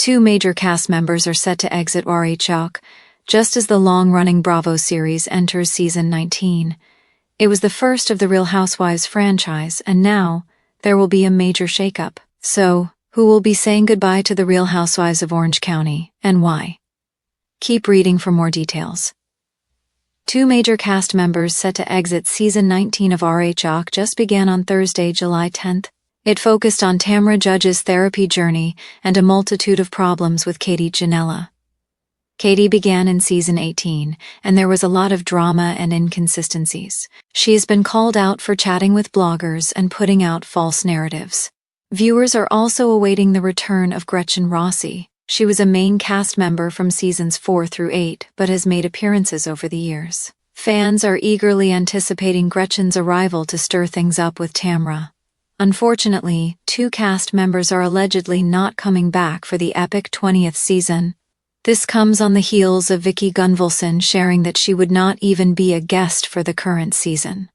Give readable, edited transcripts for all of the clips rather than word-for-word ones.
Two major cast members are set to exit RHOC, just as the long-running Bravo series enters season 19. It was the first of the Real Housewives franchise, and now there will be a major shakeup. So, who will be saying goodbye to the Real Housewives of Orange County, and why? Keep reading for more details. Two major cast members set to exit season 19 of RHOC just began on Thursday, July 10th. It focused on Tamra Judge's therapy journey and a multitude of problems with Katie Janela. Katie began in season 18, and there was a lot of drama and inconsistencies. She has been called out for chatting with bloggers and putting out false narratives. Viewers are also awaiting the return of RHOC. She was a main cast member from seasons 4 through 8, but has made appearances over the years. Fans are eagerly anticipating Gretchen's arrival to stir things up with Tamra. Unfortunately, two cast members are allegedly not coming back for the epic 20th season. This comes on the heels of Vicki Gunvalson sharing that she would not even be a guest for the current season.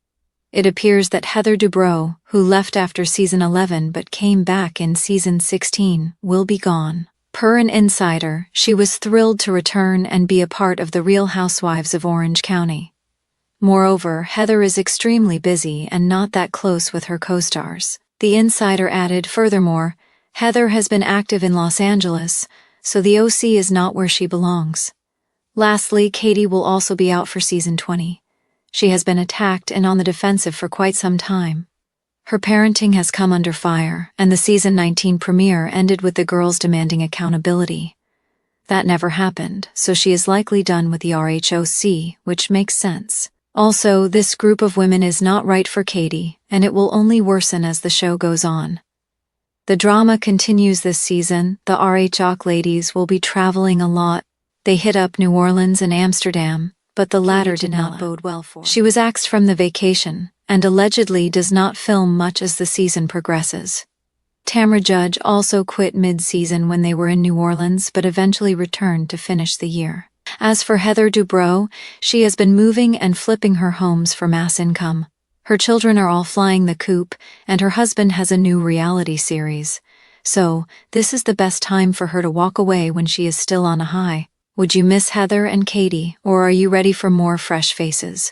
It appears that Heather Dubrow, who left after season 11 but came back in season 16, will be gone. Per an insider, she was thrilled to return and be a part of the Real Housewives of Orange County. Moreover, Heather is extremely busy and not that close with her co-stars. The insider added, furthermore, Heather has been active in Los Angeles, so the OC is not where she belongs. Lastly, Katie will also be out for season 20. She has been attacked and on the defensive for quite some time. Her parenting has come under fire, and the season 19 premiere ended with the girls demanding accountability. That never happened, so she is likely done with the RHOC, which makes sense. Also, this group of women is not right for Katie, and it will only worsen as the show goes on. The drama continues this season. The RHOC ladies will be traveling a lot. They hit up New Orleans and Amsterdam, but the latter did not bode well for her. She was axed from the vacation, and allegedly does not film much as the season progresses. Tamra Judge also quit mid-season when they were in New Orleans but eventually returned to finish the year. As for Heather Dubrow, she has been moving and flipping her homes for mass income. Her children are all flying the coop, and her husband has a new reality series. So, this is the best time for her to walk away when she is still on a high. Would you miss Heather and Katie, or are you ready for more fresh faces?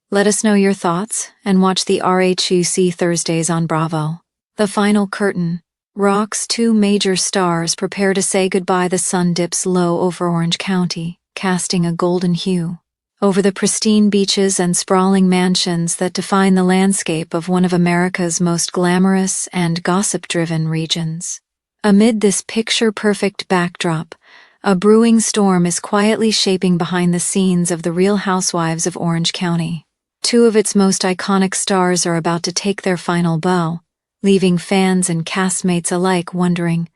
Let us know your thoughts, and watch the RHOC Thursdays on Bravo. The final curtain. RHOC's two major stars prepare to say goodbye. The sun dips low over Orange County, casting a golden hue over the pristine beaches and sprawling mansions that define the landscape of one of America's most glamorous and gossip-driven regions. Amid this picture-perfect backdrop, a brewing storm is quietly shaping behind the scenes of the Real Housewives of Orange County. Two of its most iconic stars are about to take their final bow, leaving fans and castmates alike wondering,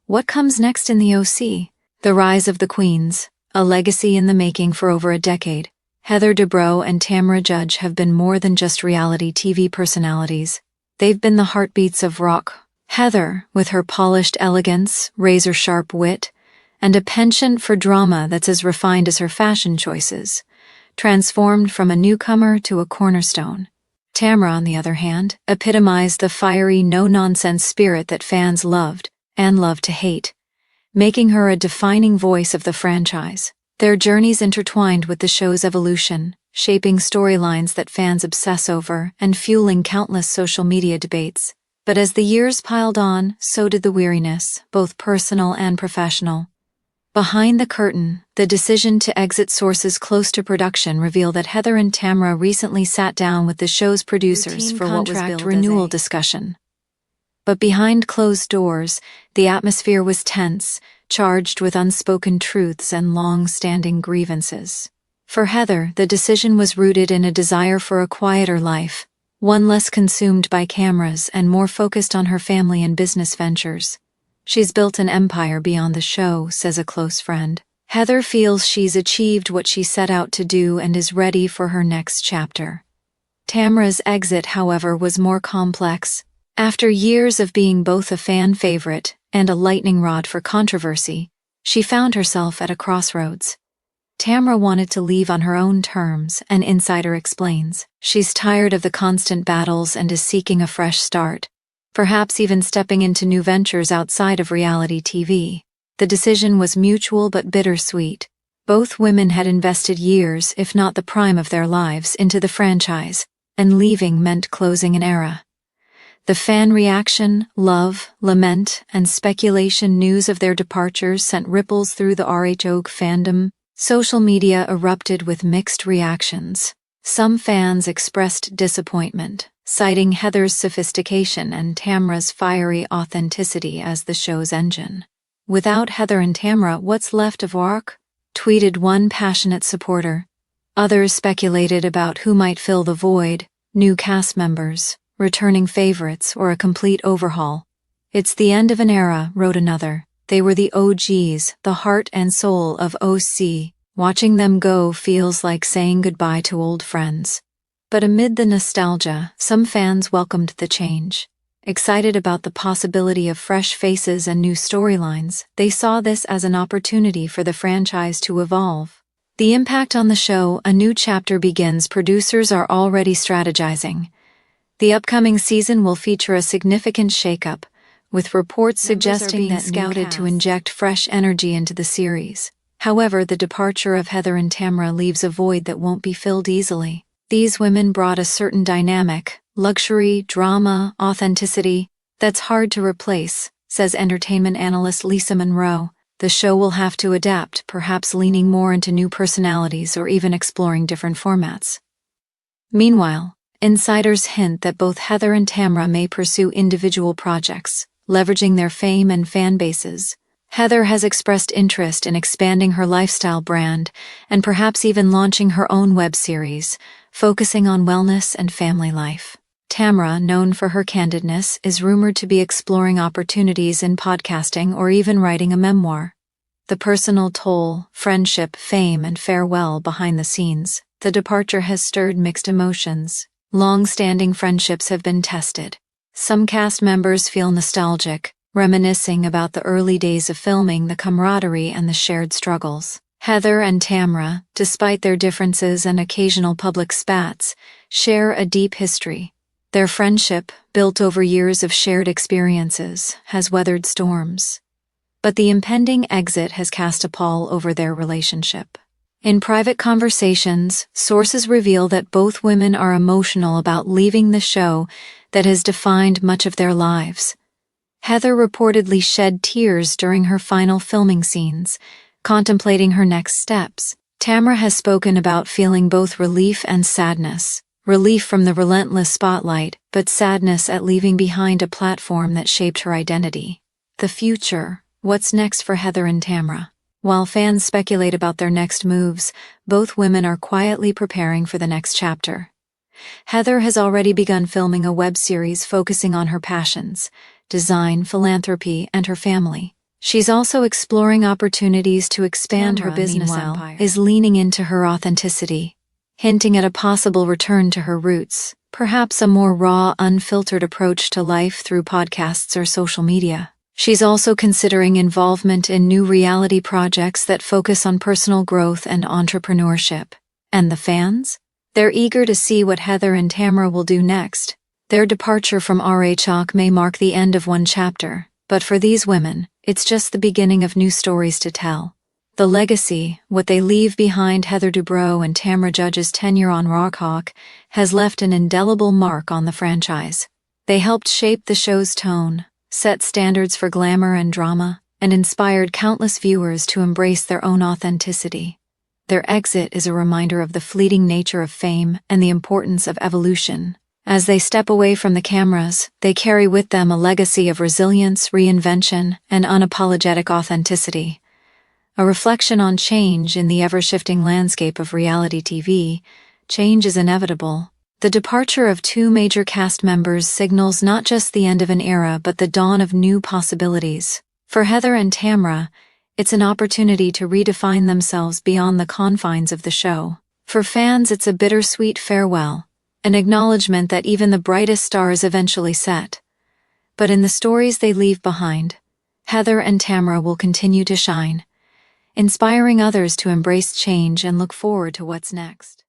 what comes next in the OC? The rise of the queens, a legacy in the making for over a decade. Heather Dubrow and Tamra Judge have been more than just reality TV personalities. They've been the heartbeats of RHOC. Heather, with her polished elegance, razor-sharp wit, and a penchant for drama that's as refined as her fashion choices, transformed from a newcomer to a cornerstone. Tamra, on the other hand, epitomized the fiery, no-nonsense spirit that fans loved and love to hate, making her a defining voice of the franchise. Their journeys intertwined with the show's evolution, shaping storylines that fans obsess over and fueling countless social media debates. But as the years piled on, so did the weariness, both personal and professional. Behind the curtain, the decision to exit. Sources close to production reveal that Heather and Tamra recently sat down with the show's producers for what was billed renewal discussion. But behind closed doors, the atmosphere was tense, charged with unspoken truths and long-standing grievances. For Heather, the decision was rooted in a desire for a quieter life, one less consumed by cameras and more focused on her family and business ventures. She's built an empire beyond the show, says a close friend. Heather feels she's achieved what she set out to do and is ready for her next chapter. Tamra's exit, however, was more complex. After years of being both a fan favorite and a lightning rod for controversy, she found herself at a crossroads. Tamra wanted to leave on her own terms, an insider explains. She's tired of the constant battles and is seeking a fresh start, perhaps even stepping into new ventures outside of reality TV. The decision was mutual but bittersweet. Both women had invested years, if not the prime of their lives, into the franchise, and leaving meant closing an era. The fan reaction, love, lament, and speculation news of their departures sent ripples through the RHOC fandom. Social media erupted with mixed reactions. Some fans expressed disappointment, citing Heather's sophistication and Tamra's fiery authenticity as the show's engine. "Without Heather and Tamra, what's left of RHOC?" tweeted one passionate supporter. Others speculated about who might fill the void: new cast members, returning favorites, or a complete overhaul. "It's the end of an era," wrote another. "They were the OGs, the heart and soul of OC. Watching them go feels like saying goodbye to old friends." But amid the nostalgia, some fans welcomed the change. Excited about the possibility of fresh faces and new storylines, they saw this as an opportunity for the franchise to evolve. The impact on the show: a new chapter begins. Producers are already strategizing. The upcoming season will feature a significant shakeup, with reports suggesting that scouted to inject fresh energy into the series. However, the departure of Heather and Tamra leaves a void that won't be filled easily. These women brought a certain dynamic, luxury, drama, authenticity that's hard to replace, says entertainment analyst Lisa Monroe. The show will have to adapt, perhaps leaning more into new personalities or even exploring different formats. Meanwhile, insiders hint that both Heather and Tamra may pursue individual projects, leveraging their fame and fan bases. Heather has expressed interest in expanding her lifestyle brand and perhaps even launching her own web series, focusing on wellness and family life. Tamra, known for her candidness, is rumored to be exploring opportunities in podcasting or even writing a memoir. The personal toll, friendship, fame, and farewell behind the scenes. The departure has stirred mixed emotions. Long-standing friendships have been tested. Some cast members feel nostalgic, reminiscing about the early days of filming, the camaraderie, and the shared struggles. Heather and Tamra, despite their differences and occasional public spats, share a deep history. Their friendship, built over years of shared experiences, has weathered storms. But the impending exit has cast a pall over their relationship. In private conversations, sources reveal that both women are emotional about leaving the show that has defined much of their lives. Heather reportedly shed tears during her final filming scenes, contemplating her next steps. Tamra has spoken about feeling both relief and sadness. Relief from the relentless spotlight, but sadness at leaving behind a platform that shaped her identity. The future: what's next for Heather and Tamra? While fans speculate about their next moves, both women are quietly preparing for the next chapter. Heather has already begun filming a web series focusing on her passions: design, philanthropy, and her family. She's also exploring opportunities to expand her business empire, is leaning into her authenticity, hinting at a possible return to her roots, perhaps a more raw, unfiltered approach to life through podcasts or social media. She's also considering involvement in new reality projects that focus on personal growth and entrepreneurship. And the fans? They're eager to see what Heather and Tamra will do next. Their departure from RHOC may mark the end of one chapter, but for these women, it's just the beginning of new stories to tell. The legacy, what they leave behind: Heather Dubrow and Tamra Judge's tenure on RHOC, has left an indelible mark on the franchise. They helped shape the show's tone, set standards for glamour and drama, and inspired countless viewers to embrace their own authenticity. Their exit is a reminder of the fleeting nature of fame and the importance of evolution. As they step away from the cameras, they carry with them a legacy of resilience, reinvention, and unapologetic authenticity. A reflection on change in the ever-shifting landscape of reality TV. Change is inevitable. The departure of two major cast members signals not just the end of an era but the dawn of new possibilities. For Heather and Tamra, it's an opportunity to redefine themselves beyond the confines of the show. For fans, it's a bittersweet farewell, an acknowledgement that even the brightest stars eventually set. But in the stories they leave behind, Heather and Tamra will continue to shine, inspiring others to embrace change and look forward to what's next.